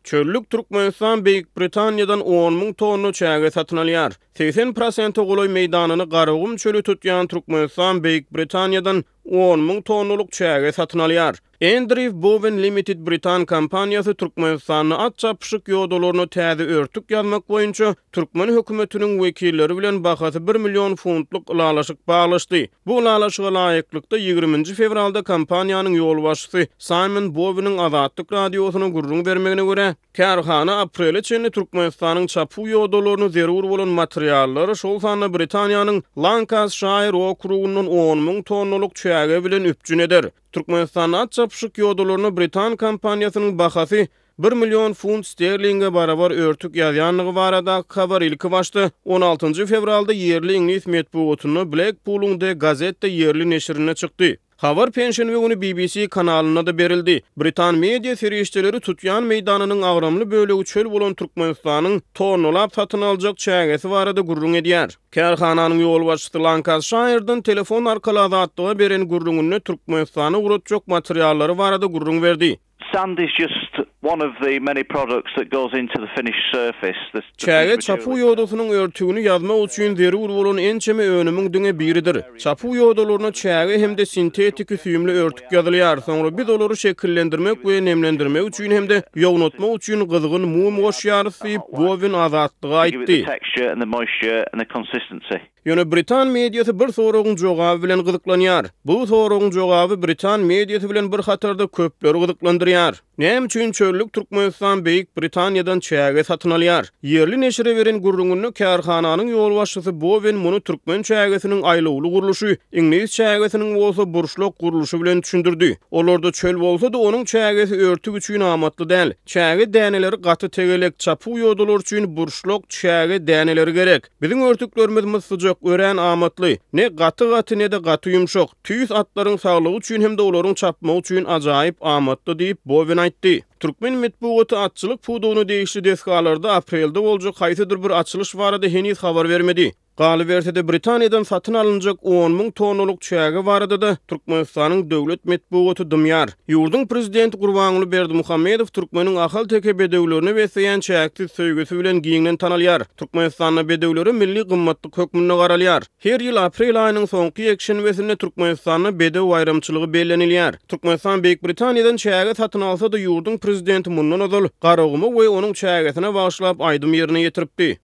Çöllük Türkmenistan Büyük Britaniýadan 10.000 tonna çäge satyn alýar. 80% goloy meýdanyny Garagum çölü tutýan Türkmenistan Büyük Britaniýadan 10.000 tonnalyk çäge satyn alýar. Andrew Bowen Limited Britan kompaniýasy Türkmenistanyň at çapyşyk ýodalaryny täze örtük ýazmak boýunça Türkmen hökümetiniň wekilleri bilen bahasy 1 million funtlyk ulalaşyk baglaşdy. Bu ulalaşyga laýyklykda 20 fevralda kompaniýanyň ýol başçysy Simon Bowen'in Azatlyk radiosyna gurrun bermegine görä, kärhana aprel içinde Türkmenistanyň çapy ýodalaryny zerur bolan materiallary şol sanda Britaniýanyň Lancashire okrugynyň 10.000 tonnalyk çäge bilen üpjün eder. Türkmenistan at çapyşyk ýodalaryny Britan kompaniýasynyň bahasy 1 million funt sterlinge barabar örtük ýazýanlygy barada habar ilki başdy. 16 fevralda yerli İngiliz medeniýetini Blackpool'un de gazette yerli neşrine çykdy. Habar penşenwe güni BBC kanalyna da berildi. Britan media serişçileri tutýan meýdanynyň agramly bölegi çöl bolan Türkmenistanyň tonnalap satyn aljak çägesi barada gurrun edýär. Kärhananyň ýol başçysy Lancashire'dan telefon arkaly azatlyga beren gurrungyny Türkmenistana uratjak materiallary barada gurrun berdi. Sand is just one of the many products that goes into the finished surface. Çäge çapy ýodasynyň örtügini ýazmak üçin zerur bolan ençeme önümiň diňe biridir. Çapy ýodalaryna çäge hemde sintetik süýümli örtük ýazylýar. Soňra biz olary şekillendirmek we nemlendirmek üçin hemde ýognatmak üçin gyzgyn mum goşýar diýip Bowen azatlyga aýtdy. Ýöne Britan mediýasy bir soragyň jogaby bilen gyzyklanýar. Bu soragyň jogaby Britan mediýasy bilen bir hatarda köpleri gyzyklandyrýar. Näme üçin çöllük Türkmenistan Büyük Britaniýadan çäge satyn alýar? Yerli neşre beren gurrungyny kärhananyň ýol başçysy Bowen muny türkmen çägesiniň aýlawly guruluşy, İngiliz çägesiniň bolsa burşluk guruluşy bilen düşündirdi. Olarda çöl bolsa da onuň çägesi örtük üçin amatly däl. Çäge däneleri gaty tegelek çapy ýodalar üçin burşluk çäge däneleri gerek. Biziň örtüklerimiz myslyjak ören amatly. Ne gaty ne de gaty ýumşak. Tüýs atlaryň saglygy üçin hem de olaryň çapmagy üçin ajaýyp amatly diýip Bowen aýtdy. Türkmen medeniýeti atçylyk puduny değişli deskalarda aprelde boljak haýsydyr bir açylış barada heniz habar bermedi. Galy bersede Britaniýadan satyn alınjak 10.000 tonnalyk çäge barada da Türkmenistanyň döwlet medeniýeti dymýar. Ýurdun prezidenti Gurbanguly Berdimuhammedow Türkmeniň ahal teke bedewlerini besleýän çäksiz söýgüsi bilen giňden tanalýar. Türkmenistanyň bedewleri milli gymmatlyk hökmüne garalýar. Her ýyl aprel aýynyň soňky ýekşenbesinde Türkmenistanyň bedew aýrymçylygy bellenilýär. Türkmenistan Büyük Britaniýadan çäge satyn alsa da ýurdun prezidenti mundan ozal garagymy we onuň çägesine bagyşlap aýdym ýerine ýetiripdi.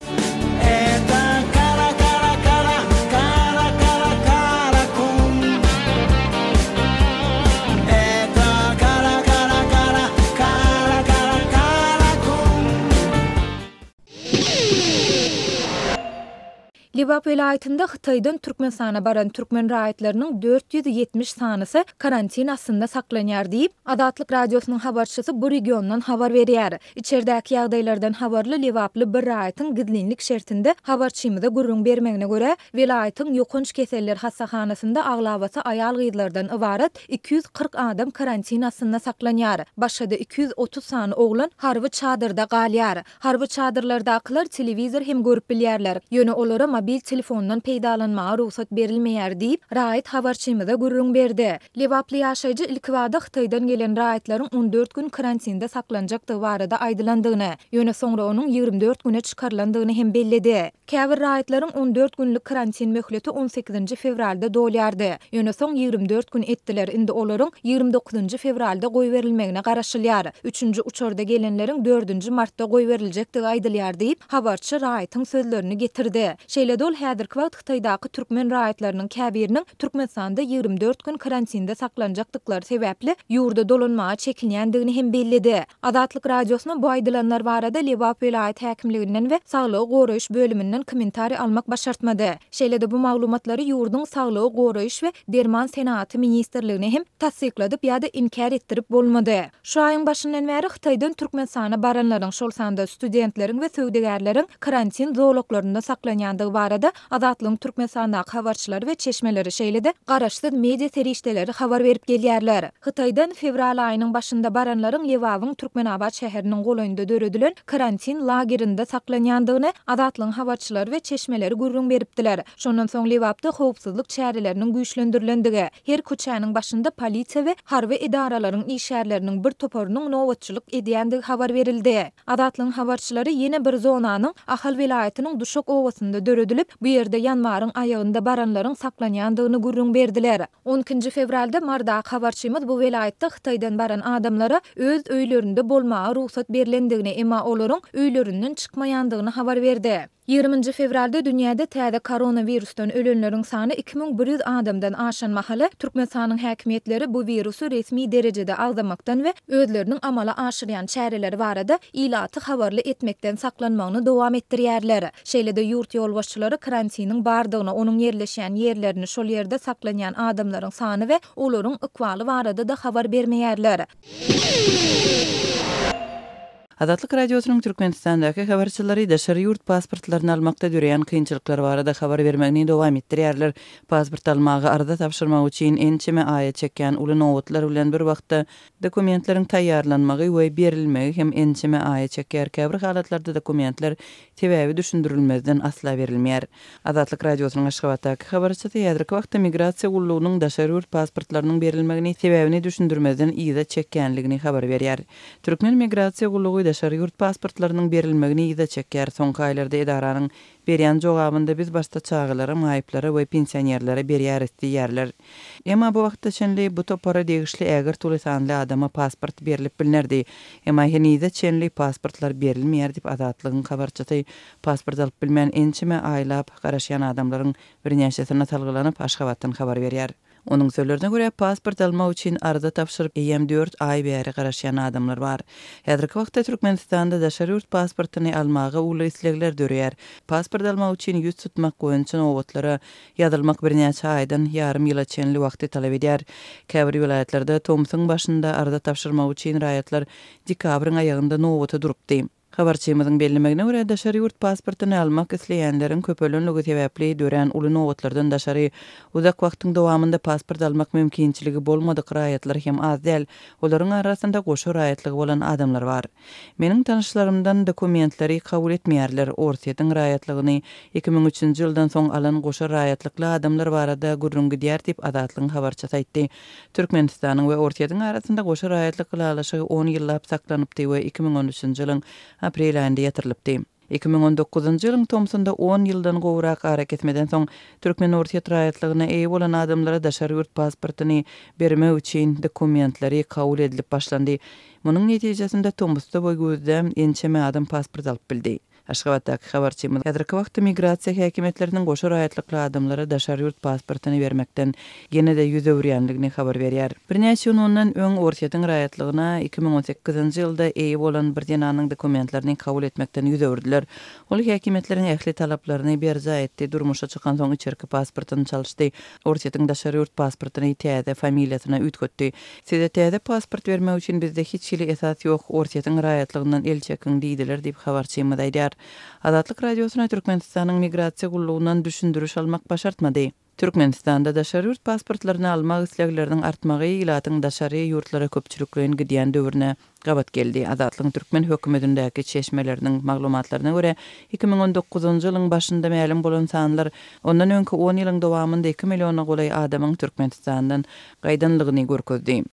Liwap vilayetinde Hytaýdan Türkmenistana baran türkmen raýatlarynyň 470 sanysy karantin astynda saklanýar diýip Azatlyk radiosynyň habarçysy bu regiondan habar berýär. İçeridäki ýagdaýlardan habarly Liwaply bir raýatyň gizlinlik şertinde habarçymyza gurrun bermegine görä, vilayetin ýokunç keseller hastahanasynda aglabasy aýal gyzlardan ibaret 240 adam karantin astynda saklanýar. Başga 230 sany oglan harby çadyrda galýar. Harby çadyrlardakylar telewizor hem görüp bilýärler. Ýöne olara mobil telefondan peýdalanmaga ruhsat berilmeýär diýip raýat habarçymyza gurrun berdi. Liwaply ýaşaýjy ilk wagda Hytaýdan gelen raýatlaryň 14 gün karantinda saklanjakdygy barada aýdylandygyny, ýöne soňra onuň 24 güne çykarlandygyny hem bellidi. Käbir raýatlaryň 14 günlük karantin möhleti 18 fevralda dolýardy. Ýöne soň 24 gün etdiler. Indi olaryň 29 fevralda goý berilmegine garaşylýar. 3-nji uçarda gelenleriň 4 martda goý beriljekdigi aýdylýar diýip habarçy raýatyň sözlerini getirdi. Şeýledol häzirki wagt Hytaýdaky türkmen raýatlarynyň käbiriniň Türkmenistanda 24 gün karantinda saklanjakdyklary sebäpli ýurda dolanmaga çekinýändigini hem bellidi. Azatlyk radiosyna bu aýdylanlar barada Liwap vilayet häkimliginden we saglygy goraýyş bölüminden kommentari almak başartmady. Şeýlede bu maglumatlary ýurdun saglygy goraýyş we derman senaty ministrligine hem tasdikladyp ýa-da inkar etdirip bolmady. Şu aýyň başyndan bäri Hytaýdan Türkmenistana baranlaryň şol sanda studentleriň we söwdegärleriň karantin zowlaklaryna saklanýandygy barada Azatlygyň Türkmenistandaky habarçylary we çeşmeleri şeýledi. Garaşsyz media serişdeleri habar berip gelýärler. Hytaýdan fevral aýynyň başynda baranlaryň Lewawyň Türkmenabad şäheriniň golanynda döredilen karantin lagerinde saklanýandygyny Azatlygyň habarçylary we çeşmeleri gurrun beripdiler. Şondan soň Lewapda howpsuzlyk çäreleriniň güýçlendirilendigi, her koçanyň başynda polisiýa we harby idaralaryň işgärleriniň bir toparynyň nowatçylyk edýändigi habar berildi. Azatlygyň habarçylary ýene bir zonanyň Ahal vilayatynyň Duşak owasynda döredilip, bu ýerde ýanwaryň aýagynda baranlaryň saklanýandygyny gurrun berdiler. 12 fevralda Marda habarçymyz bu vilayatda Hytaýdan baran adamlara öz öýlerinde bolmagy ruhsat berilendigini, emma olaryň öýlerinden çykmaýandygyny habar berdi. 20 fevralda dünýäde täze koronavirusdan ölenleriň sany 2100 adamdan aşan mahaly Türkmenistanyň häkimetleri bu virusu resmi derejede agdamakdan we özleriniň amala aşyrýan çäreleri barada ilaty habarly etmekden saklanmagyny dowam etdirýärler. Şeýlede ýurt ýolbaşçylary karantiniň bardygyny, onuň yerleşýän ýerlerini, şol ýerde saklanýan adamlaryň sany we olaryň ykwaly barada da habar bermeýärler. Azatlyk radiosynyň Türkmenistandaky habarçylary daşary ýurt pasportlaryny almakda döreýän kynçylyklar barada habar bermegini dowam etdirýärler. Pasport almagy arada tapşyrmak üçin ençeme aýa çekýän uly nowatlar bilen bir wagtda dokumentleriň taýýarlanmagy we berilmegi hem ençeme aýa çekýär. Käbir halatlarda dokumentler tebäbi düşündirilmezden asla berilmeýär. Azatlyk radiosynyň Aşgabatdaky habarçysy ýadyrky wagtda migrasiýa gullugynyň daşary ýurt pasportlarynyň berilmegini tebäbini düşündirmezden ýa-da çekýänligini habar berýär. Türkmen migrasiýa gullugy daşary ýurt pasportlarynyň berilmegini ýa-da çekýär. Soňky aýlarda edaranyň berýän jogabynda biz başda çağılara, maýyplara we pensionerlere berýäris diýerler. Emma bu wagtda çenli bu topara degişli ägir tuly sanly adama pasport berilip bilinirdi. Emma henüýde çenli pasportlar berilmeýär diýip Azatlygyň habarçysy pasport alyp bilmän ençeme aýlap garaşýan adamlaryň birnäçesine talgylanyp Aşgabatdan habar berýär. Onun sözlerine göre pasport almak için arada tapşırıp 4 ay beri garaşyan adamlar var. Häzirki wagtda Türkmenistanda daşary ýurt pasportyny almagy uly islegler dörýär. Pasport almak için ýüz tutmak goýunçy nowatlara ýazylmak birnäçe aýdan ýarym ýyla çenli wagty talap edýär. Käbir vilayatlarda Tomsyň başynda arada tapşyrmak için raýatlar dekabryň aýagynda nowaty durupdy. Habarçymyzyň bellemegine görä daşary ýurt pasportyny almak isleýänleriň köpelenligi sebäpli dören uly nowatlardan daşary uzak wagtyň dowamında pasport almak mümkinçiligi bolmadyk raýatlar hem az däl. Olaryň arasynda goşa raýatlygy bolan adamlar bar. Meniň tanyşlarymdan dokumentleri kabul etmeýärler. Orsiýetiň raýatlygyny 2003-nji ýyldan soň alan goşa raýatlykly adamlar barada gurrun gidýär diýip Azatlygyň habarçysy aýtdy. Türkmenistanyň we Orsiýetiň arasynda goşa raýatlyk alaşygy 10 ýyllap saklanypdy we 2013-nji ýylyň aprel aýynda ýatyrylypdy. 2019-njy ýylyň Tomsonda 10 ýyldan gowrak harak etmeden soň Türkmen Orsiýet raýatlygyna eýe bolan adamlara daşary ýurt pasportyny bermek üçin dokumentleri kabul edilip başlandy. Munyň netijesinde Tomsda boý gözlem ençeme adam pasport alyp bildi. Aşgabatdaky habarçymyz häzirki wagtda migrasiýa häkimetläriniň goşa raýatlykly adamlara daşary ýurt pasportyny bermekden genede ýüz öwrýänligini habar berýär. Birnäçe ýyl ondan öň Orsiýetiň raýatlygyna 2018-nji ýylda eýe bolan bir denanyň dokumentlerini kabul etmekden ýüz öwrdiler. Ol häkimetleriň ähli talaplaryny berja etdi, durmuşa çykan soň içerki pasportyny çalyşdy. Orsiýetiň daşary ýurt pasportyny täze familiýasyna ütkötdi. Size täze pasport bermek üçin bizde hiç ýyly esas ýok, Orsiýetiň raýatlygyndan el çekin diýdiler diýip habarçymyz aýdýar. Azatlyk radiosyna Türkmenistanyň migrasiýa gullugynyň düşündürüş almak başartmady. Türkmenistanda daşary ýurt pasportlaryny almak islegleriniň artmagy ilatyň daşary ýurtlara köpçüliklerin gidýän döwrüne gabat geldi. Azatlygyň Türkmen hökümetindäki çeşmeleriniň maglumatlaryna görä 2019-njy ýylyň başynda ma'lum bolan sanlar ondan öňki 10 ýylyň dowamında 2 milliona golay adamyň Türkmenistandan gaýdanlygyny görkezdi.